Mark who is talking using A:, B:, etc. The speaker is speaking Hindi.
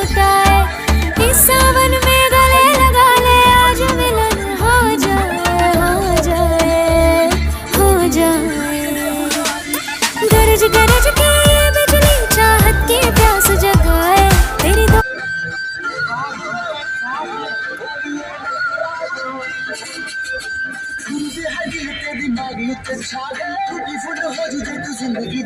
A: होता है। इस सावन में गले लगा ले, आज मिलन हो जाए, हो जाए, हो जाए। गरज गरज के ये बिजली चाहत की प्यास जगाए, तेरी दो
B: जिंदगी